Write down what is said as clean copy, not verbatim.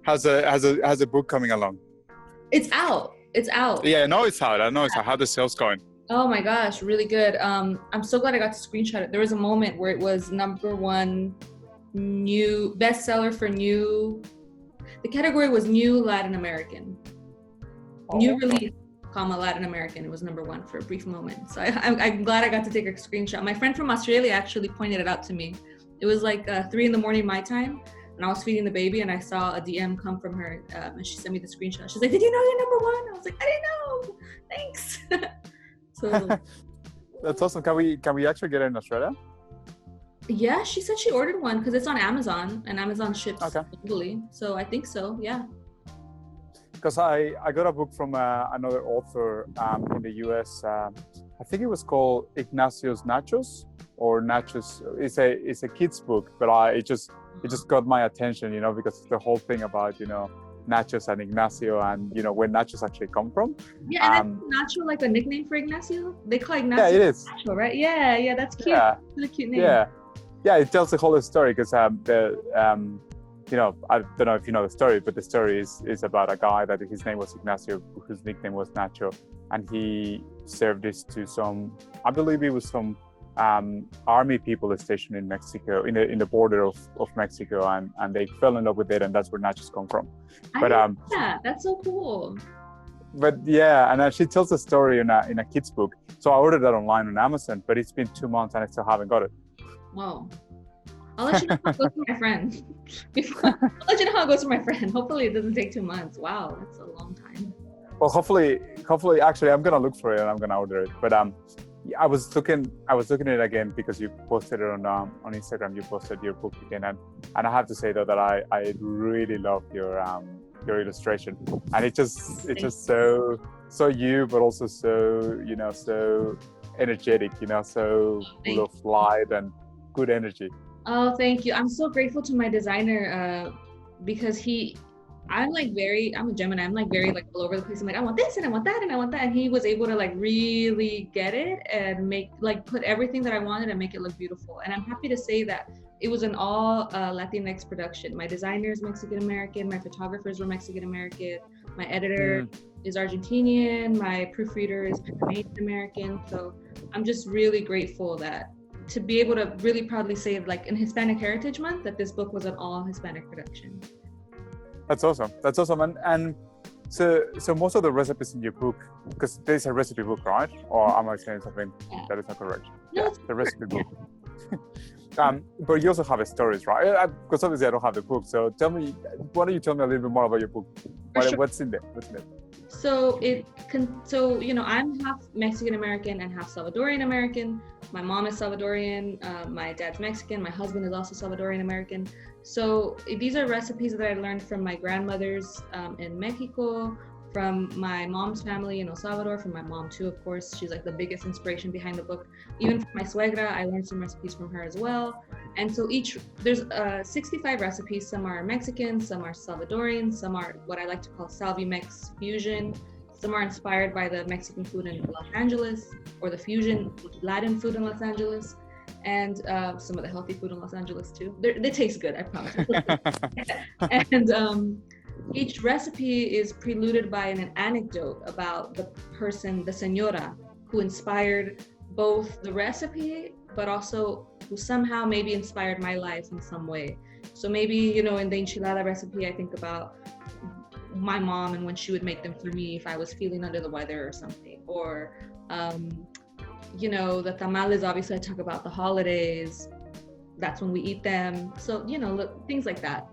how's the book coming along? It's out. It's out. Yeah, I know it's out. I know it's out. How the sales going? Oh my gosh, really good. I'm so glad I got to screenshot it. There was a moment where it was #1 new bestseller for new. The category was new Latin American. New release, comma Latin American. It was #1 for a brief moment. So I'm glad I got to take a screenshot. My friend from Australia actually pointed it out to me. It was like 3 a.m. my time, and I was feeding the baby, and I saw a DM come from her, and she sent me the screenshot. She's like, "Did you know you're #1?" I was like, "I didn't know. Thanks." So That's awesome. Can we actually get it in Australia? yeah, she said she ordered one because it's on Amazon, and Amazon ships globally. So I think so. Yeah. Because I got a book from another author in the US. I think it was called Ignacio's Nachos or Nachos. It's a kid's book, but it just got my attention, because the whole thing about Nachos and Ignacio and where Nachos actually come from. Yeah, and Nacho like a nickname for Ignacio? They call Ignacio. Yeah, it is. Nacho, right? Yeah, that's cute. Yeah. Really cute name. Yeah, it tells the whole story because I don't know if you know the story, but the story is about a guy that his name was Ignacio, whose nickname was Nacho, and he served this to some, I believe it was some army people stationed in Mexico, in the border of Mexico, and they fell in love with it, and that's where nachos come from. But yeah, that's so cool. But yeah, and she tells the story in a kid's book. So I ordered that online on Amazon, but it's been 2 months and I still haven't got it. Whoa. I'll let you know how it goes for my friend. I'll let you know how it goes for my friend. Hopefully it doesn't take 2 months. Wow, that's a long time. Well, hopefully, actually, I'm gonna look for it and I'm gonna order it. But I was looking at it again because you posted it on Instagram. You posted your book again, and I have to say though that I really love your illustration, and it's just so you, but also so so energetic, so full of light and good energy. Oh, thank you. I'm so grateful to my designer because I'm a Gemini. I'm very all over the place. I'm like, I want this and I want that and I want that. And he was able to really get it and make put everything that I wanted and make it look beautiful. And I'm happy to say that it was an all Latinx production. My designer is Mexican American. My photographers were Mexican American. My editor is Argentinian. My proofreader is Panamanian American. So I'm just really grateful to be able to really proudly say in Hispanic Heritage Month that this book was an all Hispanic production. That's awesome. And so most of the recipes in your book, because there's a recipe book, right? Or am I saying something that is not correct? No, yeah, the recipe book. But you also have stories, right? Because obviously I don't have the book. So why don't you tell me a little bit more about your book? What's in there? So I'm half Mexican American and half Salvadorian American. My mom is Salvadorian. My dad's Mexican. My husband is also Salvadorian American. So these are recipes that I learned from my grandmothers in Mexico, from my mom's family in El Salvador, from my mom too, of course. She's the biggest inspiration behind the book. Even from my suegra, I learned some recipes from her as well. And so there's 65 recipes. Some are Mexican, some are Salvadorian, some are what I like to call Salvi-Mex fusion. Some are inspired by the Mexican food in Los Angeles, or the fusion Latin food in Los Angeles, and some of the healthy food in Los Angeles too. They taste good, I promise. And each recipe is preluded by an anecdote about the person, the señora, who inspired both the recipe, but also who somehow maybe inspired my life in some way. So maybe, in the enchilada recipe, I think about my mom and when she would make them for me if I was feeling under the weather or something. Or, the tamales, obviously I talk about the holidays. That's when we eat them. So, things like that.